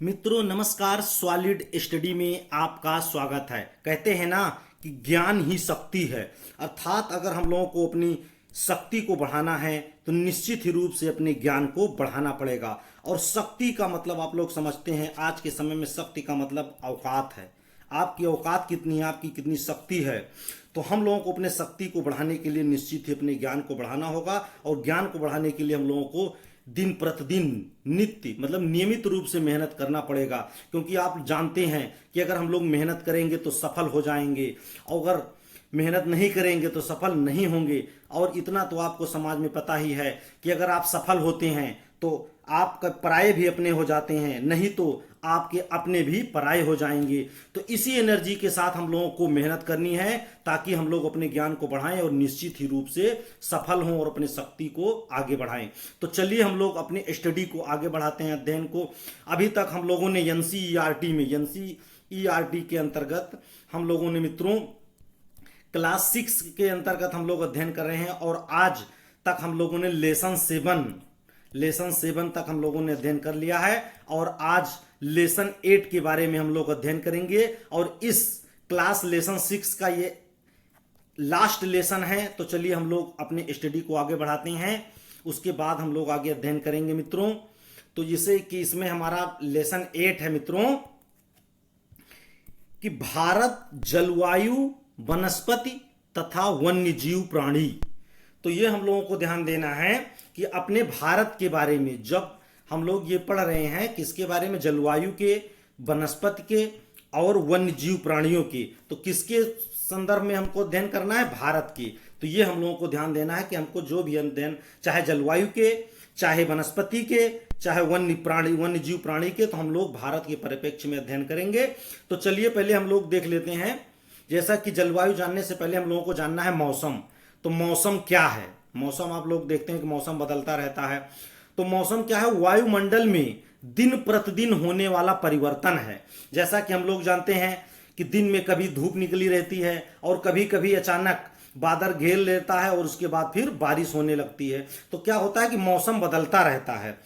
मित्रों नमस्कार। Solid study में आपका स्वागत है। कहते हैं ना कि ज्ञान ही शक्ति है, अर्थात अगर हम लोगों को अपनी शक्ति को बढ़ाना है तो निश्चित ही रूप से अपने ज्ञान को बढ़ाना पड़ेगा। और शक्ति का मतलब आप लोग समझते हैं, आज के समय में शक्ति का मतलब औकात है। आपकी औकात कितनी है, आपकी कितनी शक्ति है। तो हम लोगों को अपने शक्ति को बढ़ाने के लिए निश्चित ही अपने ज्ञान को बढ़ाना होगा। और ज्ञान को बढ़ाने के लिए हम लोगों को दिन प्रतिदिन नित्य मतलब नियमित रूप से मेहनत करना पड़ेगा। क्योंकि आप जानते हैं कि अगर हम लोग मेहनत करेंगे तो सफल हो जाएंगे, और अगर मेहनत नहीं करेंगे तो सफल नहीं होंगे। और इतना तो आपको समाज में पता ही है कि अगर आप सफल होते हैं तो आपका पराये भी अपने हो जाते हैं, नहीं तो आपके अपने भी पराये हो जाएंगे। तो इसी एनर्जी के साथ हम लोगों को मेहनत करनी है ताकि हम लोग अपने ज्ञान को बढ़ाएं और निश्चित ही रूप से सफल हों और अपनी शक्ति को आगे बढ़ाएं। तो चलिए हम लोग अपनी स्टडी को आगे बढ़ाते हैं, अध्ययन को। अभी तक हम लोगों ने एनसीईआरटी के अंतर्गत हम लोगों ने मित्रों क्लास 6 के अंतर्गत हम लोग अध्ययन कर रहे हैं। और आज तक हम लोगों ने लेसन 7 तक हम लोगों ने अध्ययन कर लिया है। और आज लेसन 8 के बारे में हम लोग अध्ययन करेंगे। और इस क्लास लेसन 6 का ये लास्ट लेसन है। तो चलिए हम लोग अपने स्टडी को आगे बढ़ाते हैं, उसके बाद हम लोग आगे अध्ययन करेंगे मित्रों। तो जैसे कि इसमें हमारा लेसन 8 है मित्रों कि भारत जलवायु, वनस्पति तथा वन्य जीव प्राणी। तो ये हम लोगों को ध्यान देना है कि अपने भारत के बारे में जब हम लोग ये पढ़ रहे हैं, किसके बारे में, जलवायु के, वनस्पति के और वन्य जीव प्राणियों के, तो किसके संदर्भ में हमको अध्ययन करना है, भारत की। तो ये हम लोगों को ध्यान देना है कि हमको जो भी अध्ययन, चाहे जलवायु के, चाहे वनस्पति के, चाहे वन्य जीव प्राणी के, तो हम लोग भारत के परिप्रेक्ष्य में अध्ययन करेंगे। तो चलिए पहले हम लोग देख लेते हैं। जैसा कि जलवायु जानने से पहले हम लोगों को जानना है मौसम। तो मौसम क्या है? मौसम आप लोग देखते हैं कि मौसम बदलता रहता है। तो मौसम क्या है? वायुमंडल में दिन प्रतिदिन होने वाला परिवर्तन है। जैसा कि हम लोग जानते हैं कि दिन में कभी धूप निकली रहती है और कभी कभी अचानक बादल घेर लेता है और उसके बाद फिर बारिश होने लगती है। तो क्या होता है कि मौसम बदलता रहता है।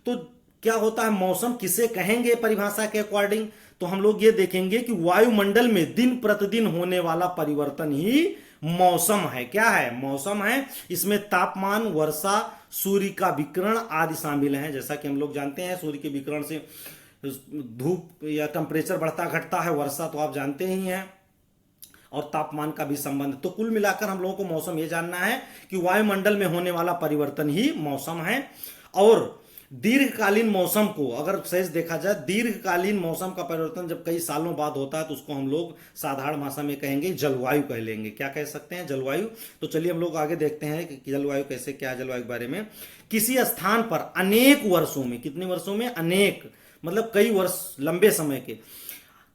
तो क्या होता है, मौसम किसे कहेंगे परिभाषा के अकॉर्डिंग? तो हम लोग ये देखेंगे कि वायुमंडल में दिन प्रतिदिन होने वाला परिवर्तन ही मौसम है। क्या है? मौसम है। इसमें तापमान, वर्षा, सूर्य का विकिरण आदि शामिल हैं। जैसा कि हम लोग जानते हैं सूर्य के विकिरण से धूप या टेम्परेचर बढ़ता घटता है, वर्षा तो आप जानते ही हैं, और तापमान का भी संबंध। तो कुल मिलाकर हम लोगों को मौसम ये जानना है कि वायुमंडल में होने वाला परिवर्तन ही मौसम है। और दीर्घकालीन मौसम को अगर सही देखा जाए, दीर्घकालीन मौसम का परिवर्तन जब कई सालों बाद होता है तो उसको हम लोग साधारण भाषा में कहेंगे जलवायु कह लेंगे। क्या कह सकते हैं? जलवायु। तो चलिए हम लोग आगे देखते हैं कि जलवायु कैसे, क्या है जलवायु के बारे में। किसी स्थान पर अनेक वर्षों में, कितने वर्षों में? अनेक मतलब कई वर्ष, लंबे समय के,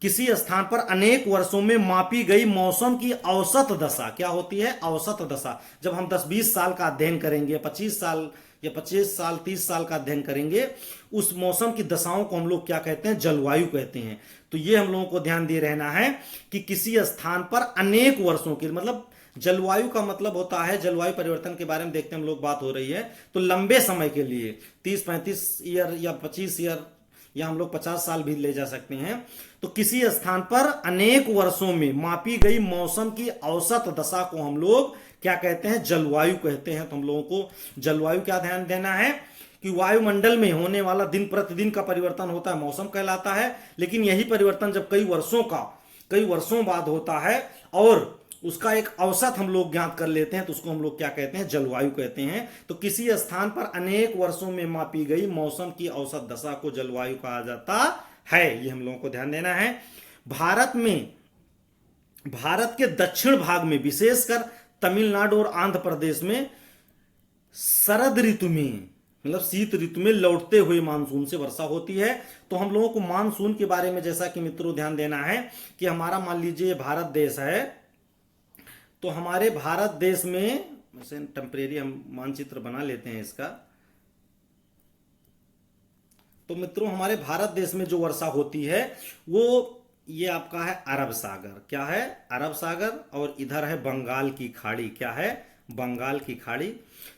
किसी स्थान पर अनेक वर्षों में मापी गई मौसम की औसत दशा। क्या होती है? औसत दशा। जब हम 10-20 साल का अध्ययन करेंगे, 25 साल या 25 साल 30 साल का अध्ययन करेंगे, उस मौसम की दशाओं को हम लोग क्या कहते हैं? जलवायु कहते हैं। तो ये हम लोगों को ध्यान दे रहना है कि किसी स्थान पर अनेक वर्षों की, मतलब जलवायु का मतलब होता है, जलवायु परिवर्तन के बारे में देखते हैं हम लोग, बात हो रही है तो लंबे समय के लिए 30-35 ईयर या 25 ईयर या हम लोग 50 साल भी ले जा सकते हैं। तो किसी स्थान पर अनेक वर्षों में मापी गई मौसम की औसत दशा को हम लोग क्या कहते हैं? जलवायु कहते हैं। तो हम लोगों को जलवायु क्या ध्यान देना है कि वायुमंडल में होने वाला दिन प्रतिदिन का परिवर्तन होता है, मौसम कहलाता है। लेकिन यही परिवर्तन जब कई वर्षों बाद होता है और उसका एक औसत हम लोग ज्ञात कर लेते हैं तो उसको हम लोग क्या कहते हैं? जलवायु कहते हैं। तो किसी स्थान पर अनेक वर्षों में मापी गई मौसम की औसत दशा को जलवायु कहा जाता है। ये हम लोगों को ध्यान देना है। भारत के दक्षिण भाग में, विशेषकर तमिलनाडु और आंध्र प्रदेश में शरद ऋतु में, मतलब शीत ऋतु में लौटते हुए मानसून से वर्षा होती है। तो हम लोगों को मानसून के बारे में जैसा कि मित्रों ध्यान देना है कि हमारा मान लीजिए भारत देश है, तो हमारे भारत देश में वैसे टेम्परेरी हम मानचित्र बना लेते हैं इसका। तो मित्रों हमारे भारत देश में जो वर्षा होती है वो ये आपका है अरब सागर। क्या है? अरब सागर। और इधर है बंगाल की खाड़ी। क्या है? बंगाल की खाड़ी।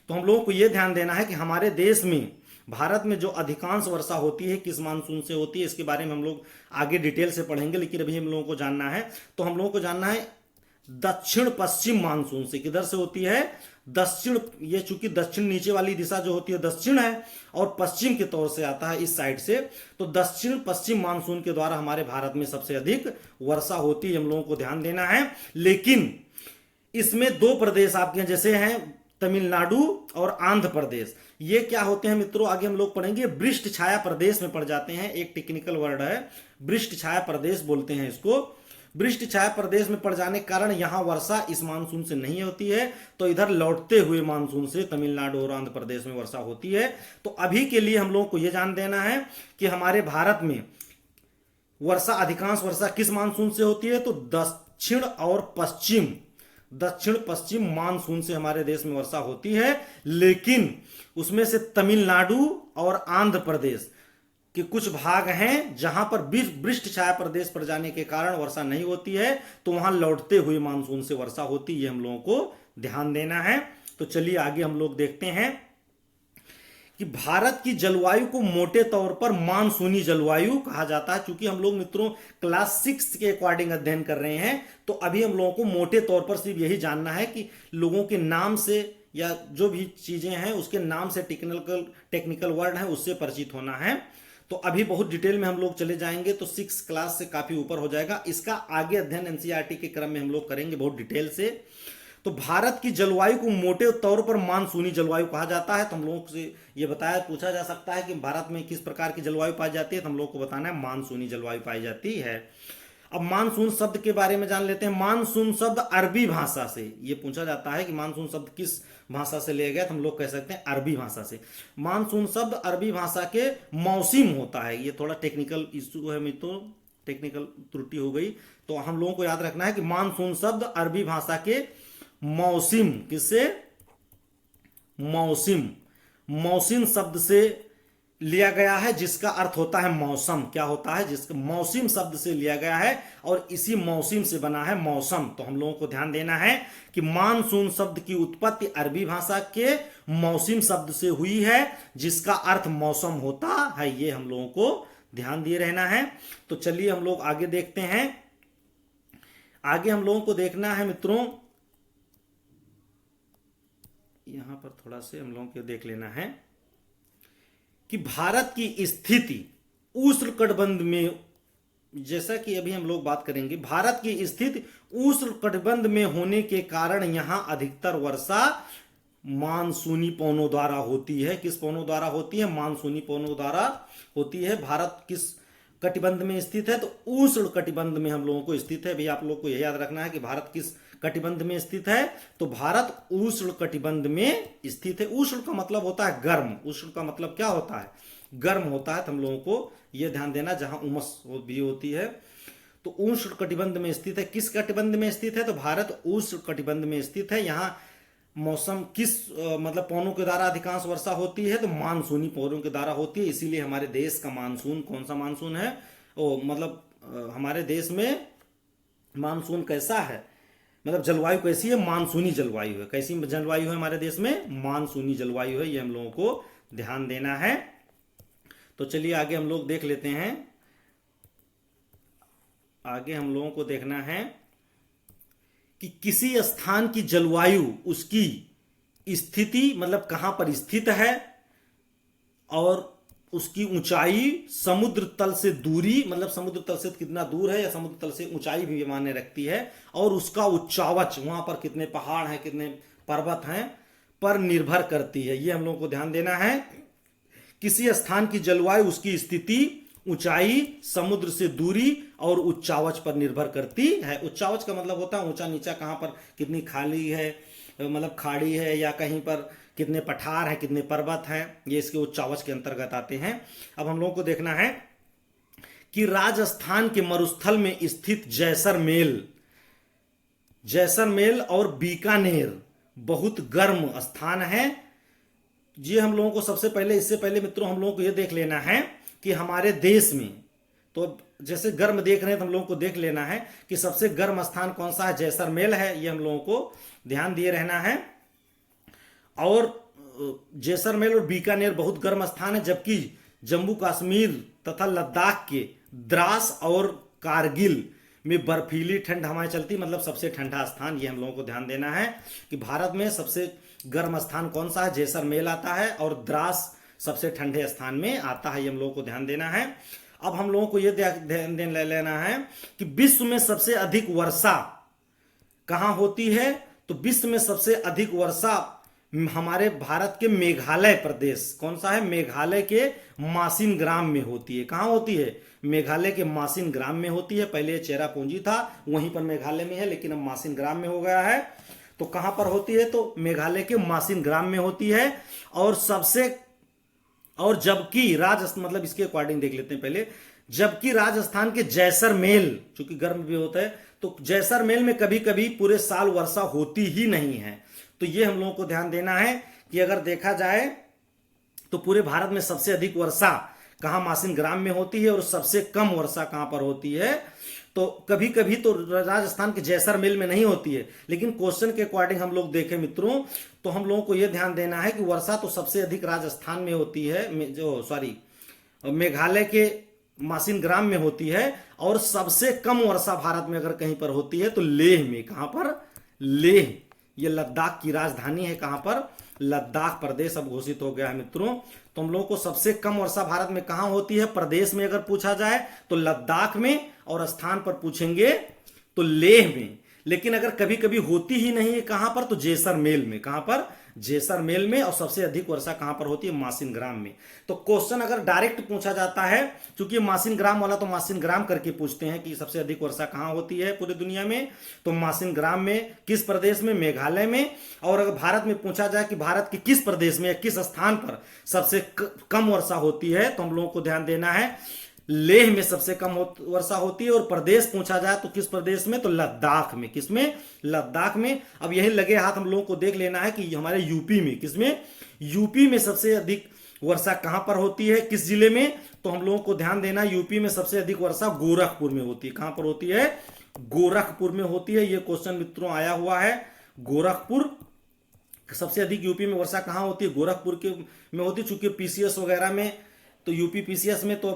तो हम लोगों को यह ध्यान देना है कि हमारे देश में भारत में जो अधिकांश वर्षा होती है किस मानसून से होती है, इसके बारे में हम लोग आगे डिटेल से पढ़ेंगे, लेकिन अभी हम लोगों को जानना है, तो हम लोगों को जानना है दक्षिण पश्चिम मानसून से किधर से होती है, दक्षिण। ये चूंकि दक्षिण नीचे वाली दिशा जो होती है दक्षिण है और पश्चिम के तौर से आता है इस साइड से, तो दक्षिण पश्चिम मानसून के द्वारा हमारे भारत में सबसे अधिक वर्षा होती है, हम लोगों को ध्यान देना है। लेकिन इसमें दो प्रदेश आपके जैसे हैं तमिलनाडु और आंध्र प्रदेश, ये क्या होते हैं मित्रों, आगे हम लोग पढ़ेंगे, वृष्ट छाया प्रदेश में पड़ जाते हैं। एक टेक्निकल वर्ड है, वृष्ट छाया प्रदेश बोलते हैं इसको। वृष्ट छाया प्रदेश में पड़ जाने के कारण यहां वर्षा इस मानसून से नहीं होती है, तो इधर लौटते हुए मानसून से तमिलनाडु और आंध्र प्रदेश में वर्षा होती है। तो अभी के लिए हम लोगों को यह जान देना है कि हमारे भारत में वर्षा, अधिकांश वर्षा किस मानसून से होती है, तो दक्षिण और पश्चिम, दक्षिण पश्चिम मानसून से हमारे देश में वर्षा होती है। लेकिन उसमें से तमिलनाडु और आंध्र प्रदेश के कुछ भाग हैं जहां पर वृष्ट छाया प्रदेश पर जाने के कारण वर्षा नहीं होती है, तो वहां लौटते हुए मानसून से वर्षा होती है, ये हम लोगों को ध्यान देना है। तो चलिए आगे हम लोग देखते हैं कि भारत की जलवायु को मोटे तौर पर मानसूनी जलवायु कहा जाता है। क्योंकि हम लोग मित्रों क्लास 6 के अकॉर्डिंग अध्ययन कर रहे हैं, तो अभी हम लोगों को मोटे तौर पर सिर्फ यही जानना है कि लोगों के नाम से या जो भी चीजें हैं उसके नाम से टेक्निकल वर्ड है उससे परिचित होना है। तो अभी बहुत डिटेल में हम लोग चले जाएंगे, तो 6 क्लास से काफी ऊपर हो जाएगा। इसका आगे अध्ययन एनसीईआरटी के क्रम में हम लोग करेंगे बहुत डिटेल से। तो भारत की जलवायु को मोटे तौर पर मानसूनी जलवायु कहा जाता है। तो हम लोगों से ये बताया, पूछा जा सकता है कि भारत में किस प्रकार की जलवायु पाई जाती है, तो हम लोग को बताना है मानसूनी जलवायु पाई जाती है। अब मानसून शब्द के बारे में जान लेते हैं। मानसून शब्द अरबी भाषा से, ये पूछा जाता है कि मानसून शब्द किस भाषा से लिया गया, तो हम लोग कह सकते हैं अरबी भाषा से। मानसून शब्द अरबी भाषा के मौसम होता है। ये थोड़ा टेक्निकल इशू है मित्रों, टेक्निकल त्रुटि हो गई, तो हम लोगों को याद रखना है कि मानसून शब्द अरबी भाषा के मौसम, किससे, मौसम, मौसम शब्द से लिया गया है, जिसका अर्थ होता है मौसम। क्या होता है, जिसका मौसम शब्द से लिया गया है और इसी मौसम से बना है मौसम। तो हम लोगों को ध्यान देना है कि मानसून शब्द की उत्पत्ति अरबी भाषा के मौसम शब्द से हुई है, जिसका अर्थ मौसम होता है। ये हम लोगों को ध्यान दिए रहना है। तो चलिए हम लोग आगे देखते हैं। आगे हम लोगों को देखना है मित्रों, यहां पर थोड़ा से हम लोगों को देख लेना है कि भारत की स्थिति उष्णकटिबंध में, जैसा कि अभी हम लोग बात करेंगे, भारत की स्थिति उष्णकटिबंध में होने के कारण यहां अधिकतर वर्षा मानसूनी पवनों द्वारा होती है। किस पवनों द्वारा होती है, मानसूनी पवनों द्वारा होती है। भारत किस कटिबंध में स्थित है, तो उष्ण कटिबंध में हम लोगों को स्थित है। भी आप लोग को यह याद रखना है कि भारत किस कटिबंध में स्थित है, तो भारत उष्ण कटिबंध में स्थित है। उष्ण का मतलब होता है गर्म, उष्ण का मतलब क्या होता है, गर्म होता है। तो हम लोगों को यह ध्यान देना, जहां उमस भी होती है। तो उष्ण कटिबंध में स्थित है। किस कटिबंध में स्थित है, तो भारत उष्ण कटिबंध में स्थित है। यहां मौसम किस मतलब पवनों के द्वारा अधिकांश वर्षा होती है, तो मानसूनी पवनों के द्वारा होती है। इसीलिए हमारे देश का मानसून कौन सा मानसून है, मतलब हमारे देश में मानसून कैसा है, मतलब जलवायु कैसी है, मानसूनी जलवायु है। कैसी जलवायु है हमारे देश में, मानसूनी जलवायु है। ये हम लोगों को ध्यान देना है। तो चलिए आगे हम लोग देख लेते हैं। आगे हम लोगों को देखना है कि किसी स्थान की जलवायु, उसकी स्थिति मतलब कहां पर स्थित है, और उसकी ऊंचाई, समुद्र तल से दूरी मतलब समुद्र तल से कितना दूर है, या समुद्र तल से ऊंचाई भी मायने रखती है, और उसका उच्चावच, वहां पर कितने पहाड़ हैं, कितने पर्वत हैं, पर निर्भर करती है। ये हम लोगों को ध्यान देना है। किसी स्थान की जलवायु उसकी स्थिति, ऊंचाई, समुद्र से दूरी और उच्चावच पर निर्भर करती है। उच्चावच का मतलब होता है ऊंचा नीचा, कहां पर कितनी खाली है, मतलब खाड़ी है, या कहीं पर कितने पठार है, कितने पर्वत हैं, ये इसके उच्चावच के अंतर्गत आते हैं। अब हम लोगों को देखना है कि राजस्थान के मरुस्थल में स्थित जैसलमेर और बीकानेर बहुत गर्म स्थान है। ये हम लोगों को सबसे पहले, इससे पहले मित्रों हम लोगों को यह देख लेना है कि हमारे देश में, तो जैसे गर्म देख रहे हैं तो हम लोगों को देख लेना है कि सबसे गर्म स्थान कौन सा है, जैसलमेर है। ये हम लोगों को ध्यान दिए रहना है। और जैसलमेर और बीकानेर बहुत गर्म स्थान है, जबकि जम्मू कश्मीर तथा लद्दाख के द्रास और कारगिल में बर्फीली ठंड हवाएं चलती, मतलब सबसे ठंडा स्थान। ये हम लोगों को ध्यान देना है कि भारत में सबसे गर्म स्थान कौन सा है, जैसलमेर आता है, और द्रास सबसे ठंडे स्थान में आता है। ये हम लोगों को ध्यान देना है। अब हम लोगों को यह ध्यान ले लेना है कि विश्व में सबसे अधिक वर्षा कहां होती है। तो विश्व में सबसे अधिक वर्षा हमारे भारत के मेघालय प्रदेश, कौन सा है, मेघालय के मासिन ग्राम में होती है। कहां होती है, मेघालय के मासिन ग्राम में होती है। पहले चेरापूंजी था, वहीं पर मेघालय में है, लेकिन अब मासिन ग्राम में हो गया है। तो कहां पर होती है, तो मेघालय के मासिन ग्राम में होती है। और जबकि राजस्थान, मतलब इसके अकॉर्डिंग देख लेते हैं पहले, जबकि राजस्थान के जैसलमेर, चूंकि गर्म भी होता है, तो जैसलमेर में कभी कभी पूरे साल वर्षा होती ही नहीं है। तो ये हम लोगों को ध्यान देना है कि अगर देखा जाए तो पूरे भारत में सबसे अधिक वर्षा कहां, मासिन ग्राम में होती है, और सबसे कम वर्षा कहां पर होती है, तो कभी कभी तो राजस्थान के जैसलमेर में नहीं होती है। लेकिन क्वेश्चन के अकॉर्डिंग हम लोग देखें मित्रों, तो हम लोगों को यह ध्यान देना है कि वर्षा तो सबसे अधिक राजस्थान में होती है, मेघालय के मासिन ग्राम में होती है, और सबसे कम वर्षा भारत में अगर कहीं पर होती है तो लेह में। कहां पर, लेह, ये लद्दाख की राजधानी है। कहां पर, लद्दाख प्रदेश अब घोषित हो गया है मित्रों। तो हम लोगों को सबसे कम वर्षा भारत में कहां होती है, प्रदेश में अगर पूछा जाए तो लद्दाख में, और स्थान पर पूछेंगे तो लेह में। लेकिन अगर कभी कभी होती ही नहीं है कहां पर, तो जैसलमेर में। कहां पर, जैसलमेर में। और सबसे अधिक वर्षा कहां पर होती है, मासिन ग्राम में। तो क्वेश्चन अगर डायरेक्ट पूछा जाता है, क्योंकि मासिन ग्राम वाला तो मासिन ग्राम करके पूछते हैं कि सबसे अधिक वर्षा कहां होती है पूरी दुनिया में, तो मासिन ग्राम में। किस प्रदेश में, मेघालय में। और अगर भारत में पूछा जाए कि भारत के किस प्रदेश में या किस स्थान पर सबसे कम वर्षा होती है, तो हम लोगों को ध्यान देना है लेह में सबसे कम वर्षा होती है। और प्रदेश पूछा जाए तो किस प्रदेश में, तो लद्दाख में। किसमें, लद्दाख में। अब यही लगे हाथ हम लोगों को देख लेना है कि हमारे यूपी में, किसमें, यूपी में सबसे अधिक वर्षा कहां पर होती है, किस जिले में, तो हम लोगों को ध्यान देना, यूपी में सबसे अधिक वर्षा गोरखपुर में होती है। कहां पर होती है, गोरखपुर में होती है। यह क्वेश्चन मित्रों आया हुआ है, गोरखपुर सबसे अधिक यूपी में वर्षा कहां होती है, गोरखपुर के में होती है। चूंकि पीसीएस वगैरह में, तो यूपी पीसीएस में तो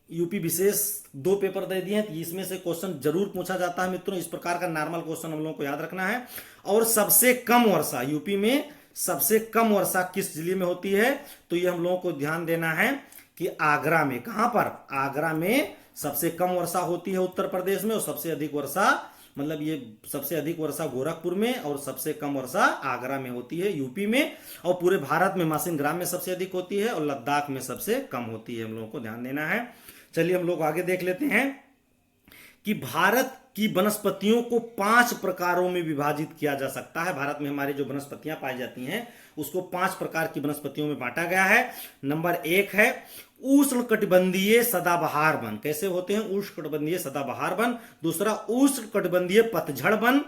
यूपी विशेष 2 पेपर दे दिए हैं, तो इसमें से क्वेश्चन जरूर पूछा जाता है मित्रों। इस प्रकार का नॉर्मल क्वेश्चन हम लोगों को याद रखना है। और सबसे कम वर्षा यूपी में, सबसे कम वर्षा किस जिले में होती है, तो ये हम लोगों को ध्यान देना है कि आगरा में। कहां पर, आगरा में सबसे कम वर्षा होती है उत्तर प्रदेश में। और सबसे अधिक वर्षा, मतलब ये सबसे अधिक वर्षा गोरखपुर में, और सबसे कम वर्षा आगरा में होती है, यूपी में। और पूरे भारत में मासिन ग्राम में सबसे अधिक होती है, और लद्दाख में सबसे कम होती है। हम लोगों को ध्यान देना है। चलिए हम लोग आगे देख लेते हैं कि भारत की वनस्पतियों को 5 प्रकारों में विभाजित किया जा सकता है। भारत में हमारी जो वनस्पतियां पाई जाती हैं उसको 5 प्रकार की वनस्पतियों में बांटा गया है। नंबर 1 है उष्णकटिबंधीय सदाबहार वन। कैसे होते हैं उष्णकटिबंधीय सदाबहार वन। दूसरा उष्णकटिबंधीय पतझड़ वन,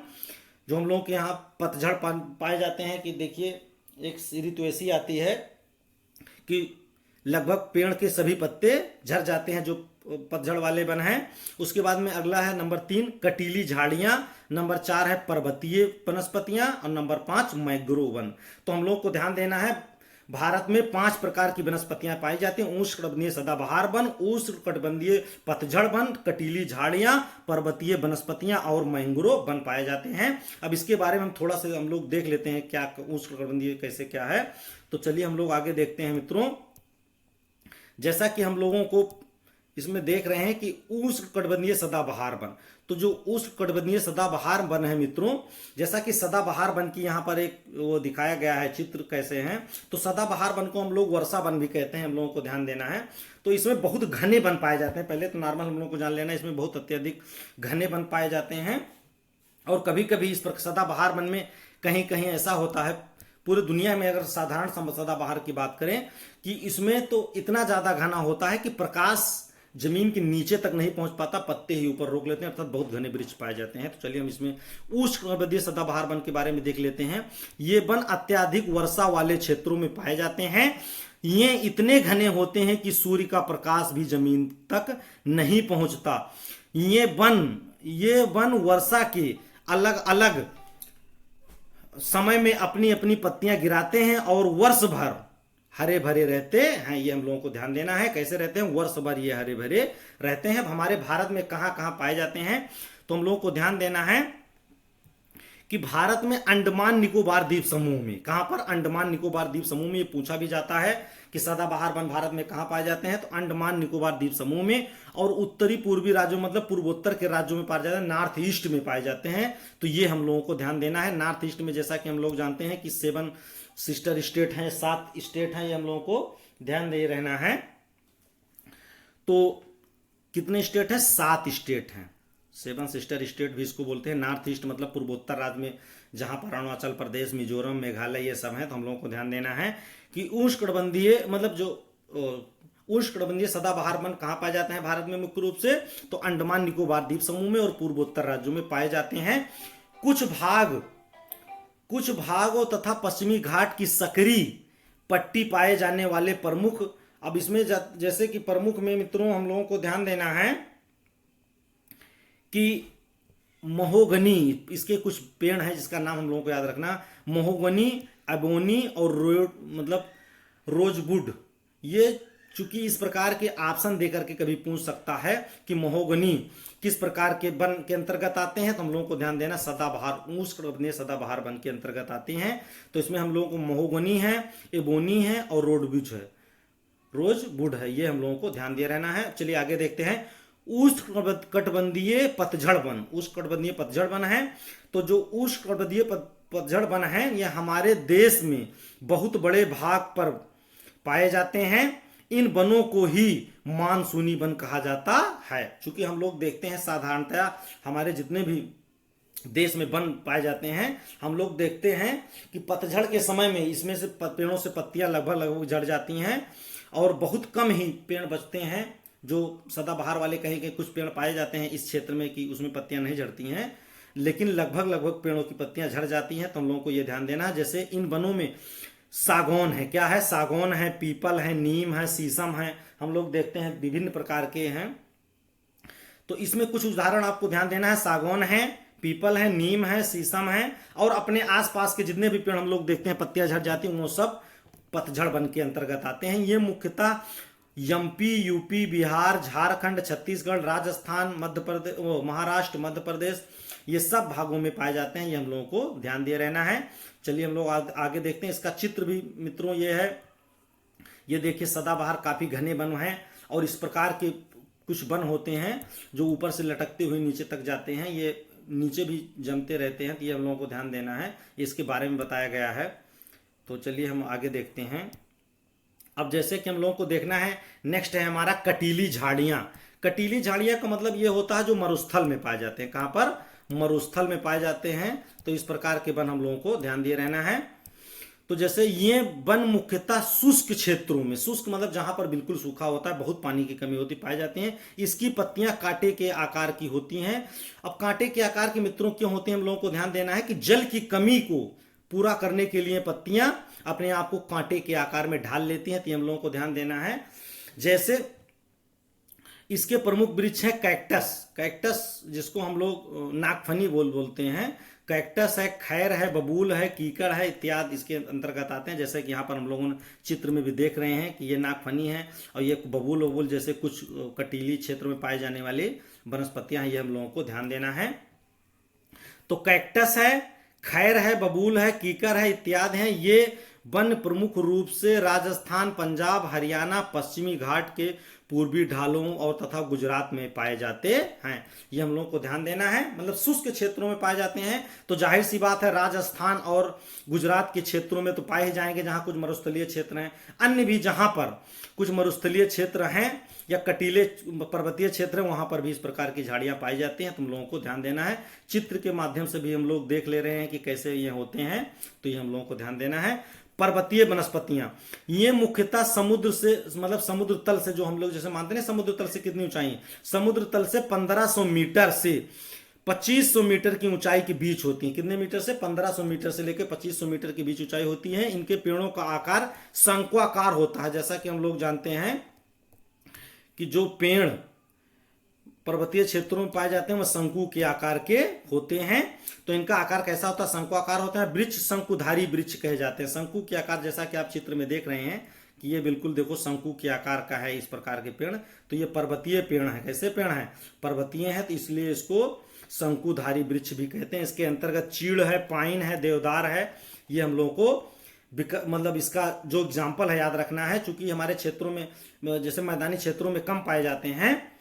जो हम लोग के यहाँ पतझड़ पाए जाते हैं कि देखिए एक ऋतु ऐसी आती है कि लगभग पेड़ के सभी पत्ते झड़ जाते हैं, जो पतझड़ वाले वन हैं। उसके बाद में अगला है नंबर 3 कटीली झाड़ियां, नंबर 4 है पर्वतीय वनस्पतियां, और नंबर 5 मैंग्रोव वन। तो हम लोग को ध्यान देना है, भारत में 5 प्रकार की वनस्पतियां पाई जाती हैं। उष्णकटिबंधीय सदाबहार वन, उष्णकटिबंधीय पतझड़ वन, कटीली झाड़ियां, पर्वतीय वनस्पतियां और मैंग्रोव वन पाए जाते हैं। अब इसके बारे में हम थोड़ा सा हम लोग देख लेते हैं क्या उष्णकटिबंधीय कैसे क्या है। तो चलिए हम लोग आगे देखते हैं मित्रों। जैसा कि हम लोगों को इसमें देख रहे हैं कि उष्णकटिबंधीय सदाबहार वन, तो जो उष्णकटिबंधीय सदाबहार वन है मित्रों, जैसा कि सदाबहार वन की यहाँ पर एक वो दिखाया गया है चित्र कैसे हैं, तो सदाबहार वन को हम लोग वर्षा वन भी कहते हैं। हम लोगों को ध्यान देना है। तो इसमें बहुत घने वन पाए जाते हैं। पहले तो नॉर्मल हम लोगों को जान लेना है, इसमें बहुत अत्यधिक घने वन पाए जाते हैं। और कभी कभी इस पर सदाबहार वन में कहीं कहीं ऐसा होता है, पूरी दुनिया में अगर साधारण सदाबहार की बात करें, कि इसमें तो इतना ज्यादा घना होता है कि प्रकाश जमीन के नीचे तक नहीं पहुंच पाता, पत्ते ही ऊपर रोक लेते हैं, अर्थात बहुत घने वृक्ष पाए जाते हैं। तो चलिए हम इसमें उष्णकटिबंधीय सदाबहार वन के बारे में देख लेते हैं। ये वन अत्यधिक वर्षा वाले क्षेत्रों में पाए जाते हैं। ये इतने घने होते हैं कि सूर्य का प्रकाश भी जमीन तक नहीं पहुंचता। ये वन वर्षा के अलग अलग समय में अपनी अपनी पत्तियां गिराते हैं और वर्ष भर हरे भरे रहते हैं। ये हम लोगों को ध्यान देना है। कैसे रहते हैं? वर्ष भर ये हरे भरे रहते हैं। अब हमारे भारत में कहां कहां पाए जाते हैं तो हम लोगों को ध्यान देना है कि भारत में अंडमान निकोबार द्वीप समूह में, कहां पर? अंडमान निकोबार द्वीप समूह में। ये पूछा भी जाता है कि सदाबहार वन भारत में कहां पाए जाते हैं, तो अंडमान निकोबार द्वीप समूह में। और उत्तरी पूर्वी राज्यों मतलब पूर्वोत्तर के राज्यों में पाए जाते हैं, नॉर्थ ईस्ट में पाए जाते हैं। तो ये हम लोगों को ध्यान देना है। नॉर्थ ईस्ट में जैसा कि हम लोग जानते हैं कि 7 सिस्टर स्टेट हैं, 7 स्टेट हैं, ये हम लोगों को ध्यान दे रहना है। तो कितने स्टेट हैं? 7 स्टेट हैं। 7 सिस्टर स्टेट भी इसको बोलते हैं। नॉर्थ ईस्ट मतलब पूर्वोत्तर राज्य में, जहां पर अरुणाचल प्रदेश, मिजोरम, मेघालय ये सब है। तो हम लोगों को ध्यान देना है कि उष्णकटिबंधीय मतलब जो उष्णकटिबंधीय सदाबहार वन कहां पाए जाते हैं भारत में मुख्य रूप से? तो अंडमान निकोबार द्वीप समूह में और पूर्वोत्तर राज्यों में पाए जाते हैं। कुछ भागों तथा पश्चिमी घाट की सकरी पट्टी पाए जाने वाले प्रमुख, अब इसमें जैसे कि प्रमुख में मित्रों हम लोगों को ध्यान देना है कि महोगनी, इसके कुछ पेड़ हैं जिसका नाम हम लोगों को याद रखना, महोगनी, एबोनी और रोजवुड। ये चूंकि इस प्रकार के ऑप्शन देकर के कभी पूछ सकता है कि महोगनी किस प्रकार के वन के अंतर्गत आते हैं, तो हम लोगों को ध्यान देना सदाबहार, उष्णकटिबंधीय सदाबहार वन के अंतर्गत आते हैं। तो इसमें हम लोगों को महोगनी है, एबोनी है और रोजवुड है। ये हम लोगों को ध्यान दिया रहना है। चलिए आगे देखते हैं। उष्णकटिबंधीय पतझड़ वन, उष्णकटिबंधीय पतझड़ वन है। तो जो उष्णकटिबंधीय पतझड़ वन है ये हमारे देश में बहुत बड़े भाग पर पाए जाते हैं। इन वनों को ही मानसूनी वन कहा जाता है। चूंकि हम लोग देखते हैं साधारणतया हमारे जितने भी देश में वन पाए जाते हैं, हम लोग देखते हैं कि पतझड़ के समय में इसमें से पेड़ों से पत्तियां लगभग झड़ जाती हैं और बहुत कम ही पेड़ बचते हैं। जो सदाबहार वाले कहें कि कुछ पेड़ पाए जाते हैं इस क्षेत्र में कि उसमें पत्तियां नहीं झड़ती हैं, लेकिन लगभग पेड़ों की पत्तियां झड़ जाती हैं। तो हम लोगों को यह ध्यान देना है। जैसे इन वनों में सागौन है, क्या है? सागौन है, पीपल है, नीम है, शीशम है, हम लोग देखते हैं विभिन्न प्रकार के हैं। तो इसमें कुछ उदाहरण आपको ध्यान देना है। सागौन है, पीपल है, नीम है, शीशम है और अपने आसपास के जितने भी पेड़ हम लोग देखते हैं पत्तियां झड़ जाती हैं वो सब पतझड़ वन के अंतर्गत आते हैं। ये मुख्यतः एमपी, यूपी, बिहार, झारखंड, छत्तीसगढ़, राजस्थान, मध्य प्रदेश, महाराष्ट्र, मध्य प्रदेश, ये सब भागों में पाए जाते हैं। ये हम लोगों को ध्यान दिए रहना है। चलिए हम लोग आगे देखते हैं। इसका चित्र भी मित्रों ये है। ये देखिए सदाबहार काफी घने वन हैं और इस प्रकार के कुछ वन होते हैं जो ऊपर से लटकते हुए नीचे तक जाते हैं। ये नीचे भी जमते रहते हैं। तो ये हम लोगों को ध्यान देना है। इसके बारे में बताया गया है। तो चलिए हम आगे देखते हैं। अब जैसे कि हम लोगों को देखना है, नेक्स्ट है हमारा कटीली झाड़ियां। कटीली झाड़ियां का मतलब ये होता है जो मरुस्थल में पाए जाते हैं। कहां पर? मरुस्थल में पाए जाते हैं। तो इस प्रकार के वन हम लोगों को ध्यान दिए रहना है। तो जैसे ये वन मुख्यतः शुष्क क्षेत्रों में, शुष्क मतलब जहां पर बिल्कुल सूखा होता है, बहुत पानी की कमी होती, पाए जाते हैं। इसकी पत्तियां कांटे के आकार की होती हैं। अब कांटे के आकार के मित्रों क्यों होती हैं हम लोगों को ध्यान देना है कि जल की कमी को पूरा करने के लिए पत्तियां अपने आप को कांटे के आकार में ढाल लेती हैं। तो हम लोगों को ध्यान देना है। जैसे इसके प्रमुख वृक्ष है कैक्टस, कैक्टस जिसको हम लोग नागफनी बोलते हैं। कैक्टस है, खैर है, बबूल है, कीकड़ है इत्यादि इसके अंतर्गत आते हैं। जैसे कि यहाँ पर हम लोगों ने चित्र में भी देख रहे हैं कि ये नागफनी है और ये बबूल जैसे कुछ कटीली क्षेत्र में पाए जाने वाली वनस्पतियां हैं। ये हम लोगों को ध्यान देना है। तो कैक्टस है, खैर है, बबूल है, कीकर है इत्यादि हैं। ये वन प्रमुख रूप से राजस्थान, पंजाब, हरियाणा, पश्चिमी घाट के पूर्वी ढालों और तथा गुजरात में पाए जाते हैं। ये हम लोगों को ध्यान देना है। मतलब शुष्क क्षेत्रों में पाए जाते हैं। तो जाहिर सी बात है राजस्थान और गुजरात के क्षेत्रों में तो पाए ही जाएंगे जहां कुछ मरुस्थलीय क्षेत्र हैं। अन्य भी जहां पर कुछ मरुस्थलीय क्षेत्र हैं या कटीले पर्वतीय क्षेत्र है वहां पर भी इस प्रकार की झाड़ियां पाई जाती हैं। तुम लोगों को ध्यान देना है। चित्र के माध्यम से भी हम लोग देख ले रहे हैं कि कैसे ये होते हैं। तो ये हम लोगों को ध्यान देना है। पर्वतीय वनस्पतियां ये मुख्यतः समुद्र से मतलब समुद्र तल से, जो हम लोग जैसे मानते हैं समुद्र तल से कितनी ऊंचाई, समुद्र तल से 1500 मीटर से 2500 मीटर की ऊंचाई के बीच होती है। कितने मीटर से? 1500 मीटर से लेकर 2500 मीटर के बीच ऊंचाई होती है। इनके पेड़ों का आकार शंक्वाकार होता है। जैसा कि हम लोग जानते हैं कि जो पेड़ पर्वतीय क्षेत्रों में पाए जाते हैं वह शंकु के आकार के होते हैं। तो इनका आकार कैसा होता है? शंकु आकार होता है। वृक्ष शंकुधारी वृक्ष कहे जाते हैं। शंकु के आकार, जैसा कि आप चित्र में देख रहे हैं कि ये बिल्कुल देखो शंकु के आकार का है इस प्रकार के पेड़। तो ये पर्वतीय पेड़ है। कैसे पेड़ है? पर्वतीय है, तो इसलिए इसको शंकुधारी वृक्ष भी कहते हैं। इसके अंतर्गत चीड़ है, पाइन है, देवदार है। ये हम लोगों को मतलब इसका जो एग्जाम्पल है याद रखना है, चूंकि हमारे क्षेत्रों में जैसे मैदानी क्षेत्रों में कम पाए जाते हैं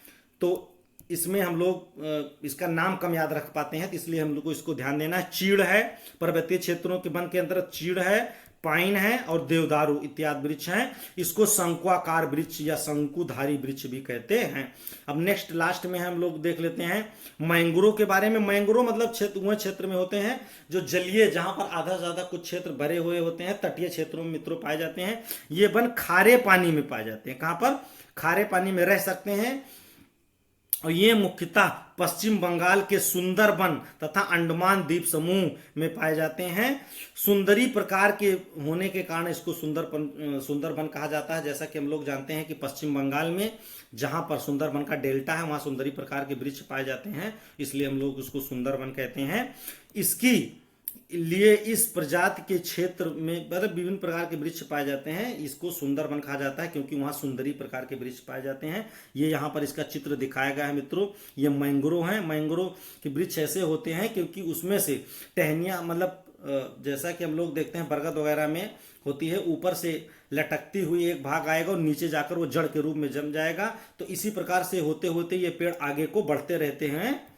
तो इसमें हम लोग इसका नाम कम याद रख पाते हैं, तो इसलिए हम लोग को इसको ध्यान देना है। चीड़ है, पर्वतीय क्षेत्रों के वन के अंतर्गत चीड़ है, पाइन है और देवदारू इत्यादि वृक्ष हैं। इसको शंकुआकार वृक्ष या शंकुधारी वृक्ष भी कहते हैं। अब नेक्स्ट लास्ट में हम लोग देख लेते हैं मैंग्रोव के बारे में। मैंग्रोव मतलब वह क्षेत्र में होते हैं जो जलीय, जहां पर आधा से ज्यादा कुछ क्षेत्र भरे हुए होते हैं, तटीय क्षेत्रों में मित्रों पाए जाते हैं। ये वन खारे पानी में पाए जाते हैं। कहां पर? खारे पानी में रह सकते हैं। और ये मुख्यतः पश्चिम बंगाल के सुंदरबन तथा अंडमान द्वीप समूह में पाए जाते हैं। सुंदरी प्रकार के होने के कारण इसको सुंदरबन कहा जाता है। जैसा कि हम लोग जानते हैं कि पश्चिम बंगाल में जहां पर सुंदरबन का डेल्टा है वहां सुंदरी प्रकार के वृक्ष पाए जाते हैं, इसलिए हम लोग उसको सुंदरबन कहते हैं। इसकी लिए इस प्रजाति के क्षेत्र में मतलब विभिन्न प्रकार के वृक्ष पाए जाते हैं। इसको सुंदरबन कहा जाता है क्योंकि वहां सुंदरी प्रकार के वृक्ष पाए जाते हैं। ये यहाँ पर इसका चित्र दिखाया गया है मित्रों। ये मैंग्रोव है। मैंग्रोव के वृक्ष ऐसे होते हैं क्योंकि उसमें से टहनियाँ मतलब जैसा कि हम लोग देखते हैं बरगद वगैरह में होती है, ऊपर से लटकती हुई एक भाग आएगा और नीचे जाकर वो जड़ के रूप में जम जाएगा। तो इसी प्रकार से होते होते ये पेड़ आगे को बढ़ते रहते हैं।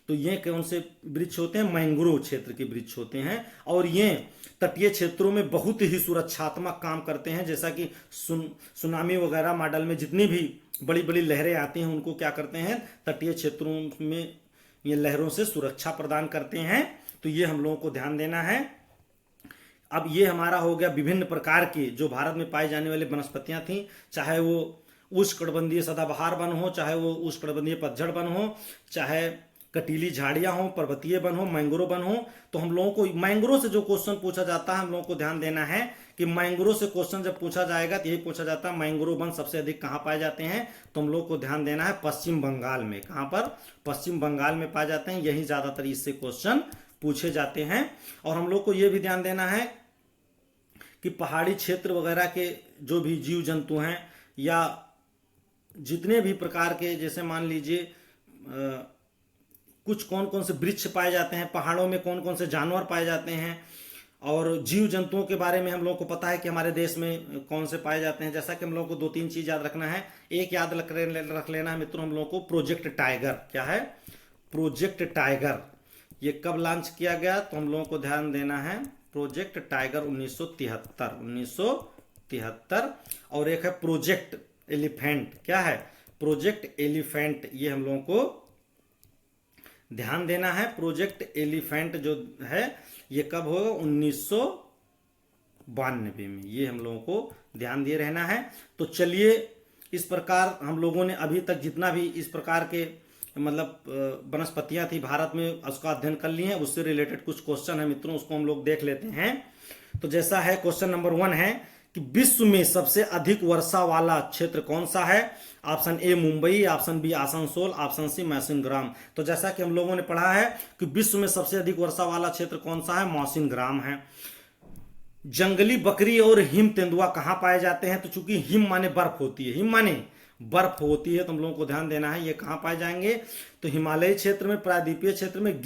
तो ये कौन से वृक्ष होते हैं? मैंग्रोव क्षेत्र के वृक्ष होते हैं। और ये तटीय क्षेत्रों में बहुत ही सुरक्षात्मक काम करते हैं। जैसा कि सुनामी वगैरह मॉडल में जितनी भी बड़ी बड़ी लहरें आती हैं उनको क्या करते हैं? तटीय क्षेत्रों में ये लहरों से सुरक्षा प्रदान करते हैं। तो ये हम लोगों को ध्यान देना है। अब ये हमारा हो गया विभिन्न प्रकार की जो भारत में पाई जाने वाली वनस्पतियां थी, चाहे वो उष्णकटिबंधीय सदाबहार वन हो, चाहे वो उष्णकटिबंधीय पतझड़ वन हो, चाहे कटीली झाड़ियां हो, पर्वतीय वन हो, मैंग्रोव वन हो। तो हम लोगों को मैंग्रोव से जो क्वेश्चन पूछा जाता है हम लोगों को ध्यान देना है कि मैंग्रोव से क्वेश्चन जब पूछा जाएगा तो यही पूछा जाता है मैंग्रोव वन सबसे अधिक कहाँ पाए जाते हैं? तो हम लोग को ध्यान देना है पश्चिम बंगाल में। कहाँ पर? पश्चिम बंगाल में पाए जाते हैं। यही ज्यादातर इससे क्वेश्चन पूछे जाते हैं। और हम लोग को यह भी ध्यान देना है कि पहाड़ी क्षेत्र वगैरह के जो भी जीव जंतु हैं या जितने भी प्रकार के, जैसे मान लीजिए कुछ कौन कौन से वृक्ष पाए जाते हैं, पहाड़ों में कौन कौन से जानवर पाए जाते हैं, और जीव जंतुओं के बारे में हम लोगों को पता है कि हमारे देश में कौन से पाए जाते हैं। जैसा कि हम लोगों को दो तीन चीज याद रखना है। एक याद रख लेना है मित्रों हम लोगों को, प्रोजेक्ट टाइगर। क्या है? Project tiger. ये कब लॉन्च किया गया? तो हम लोगों को ध्यान देना है प्रोजेक्ट टाइगर 1973। और एक है प्रोजेक्ट एलिफेंट। क्या है? Project elephant. ये हम लोगों को ध्यान देना है। प्रोजेक्ट एलिफेंट जो है ये कब होगा? 1992 में। ये हम लोगों को ध्यान दिए रहना है। तो चलिए, इस प्रकार हम लोगों ने अभी तक जितना भी इस प्रकार के मतलब वनस्पतियां थी भारत में उसका अध्ययन कर लिए हैं। उससे रिलेटेड कुछ क्वेश्चन है मित्रों, उसको हम लोग देख लेते हैं। तो जैसा है क्वेश्चन नंबर 1 है कि विश्व में सबसे अधिक वर्षा वाला क्षेत्र कौन सा है? Option A Mumbai, option B Asansol, option C Mawsynram. तो जैसा कि हम लोगों ने पढ़ा है कि विश्व में सबसे अधिक वर्षा वाला क्षेत्र कौन सा है? मौसिनग्राम है। जंगली बकरी और हिम तेंदुआ कहां पाए जाते हैं? तो चूंकि हिम माने बर्फ होती है, हिम माने बर्फ होती है, तो हम लोगों को ध्यान देना है ये कहां पाए जाएंगे? तो हिमालयी क्षेत्र में, प्रायद्वीपीय क्षेत्र में,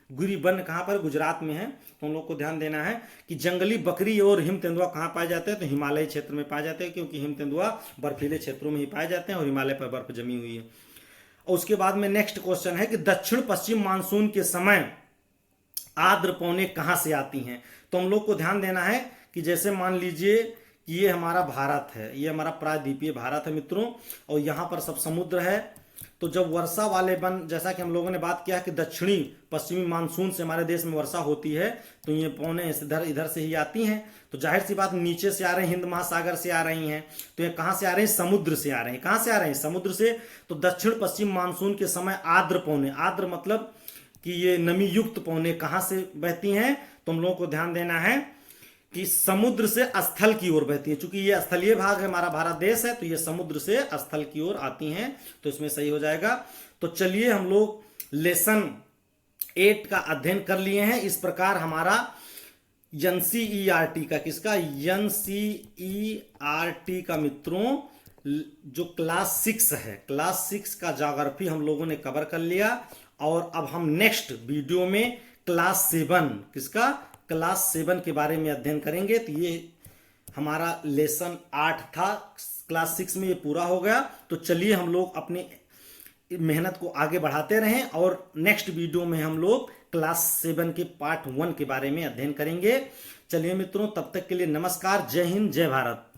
गिरी वन कहां पर? गुजरात में है। तो हम लोग को ध्यान देना है कि जंगली बकरी और हिम तेंदुआ कहां पाए जाते हैं? तो हिमालयी क्षेत्र में पाए जाते हैं, क्योंकि हिम तेंदुआ बर्फीले क्षेत्रों में ही पाए जाते हैं और हिमालय पर बर्फ जमी हुई है। और उसके बाद में नेक्स्ट क्वेश्चन है कि दक्षिण पश्चिम मानसून के समय आर्द्र पवनें कहां से आती हैं? तो हम लोग को ध्यान देना है कि जैसे मान लीजिए कि ये हमारा भारत है, ये हमारा प्रायद्वीपीय भारत है मित्रों, और यहाँ पर सब समुद्र है। तो जब वर्षा वाले वन, जैसा कि हम लोगों ने बात किया कि दक्षिणी पश्चिमी मानसून से हमारे देश में वर्षा होती है, तो ये पौने इधर से ही आती हैं। तो जाहिर सी बात नीचे से आ रहे हैं, हिंद महासागर से आ रही हैं। तो ये कहां से आ रहे हैं? समुद्र से आ रहे हैं। कहां से आ रहे हैं? समुद्र से। तो दक्षिण पश्चिम मानसून के समय आर्द्र पौने, आर्द्र मतलब कि ये नमी युक्त पौने कहां से बहती हैं? तो हम लोगों को ध्यान देना है कि समुद्र से स्थल की ओर बहती है। चूंकि ये स्थलीय भाग है, हमारा भारत देश है, तो ये समुद्र से स्थल की ओर आती हैं, तो इसमें सही हो जाएगा। तो चलिए हम लोग लेसन 8 का अध्ययन कर लिए हैं। इस प्रकार हमारा एनसीईआरटी का, किसका, एनसीईआरटी का मित्रों जो क्लास 6 है, क्लास 6 का ज्योग्राफी हम लोगों ने कवर कर लिया। और अब हम नेक्स्ट वीडियो में क्लास 7, किसका, क्लास 7 के बारे में अध्ययन करेंगे। तो ये हमारा लेसन 8 था, क्लास 6 में ये पूरा हो गया। तो चलिए हम लोग अपनी मेहनत को आगे बढ़ाते रहें और नेक्स्ट वीडियो में हम लोग क्लास 7 के पार्ट 1 के बारे में अध्ययन करेंगे। चलिए मित्रों, तब तक के लिए नमस्कार, जय हिंद, जय भारत।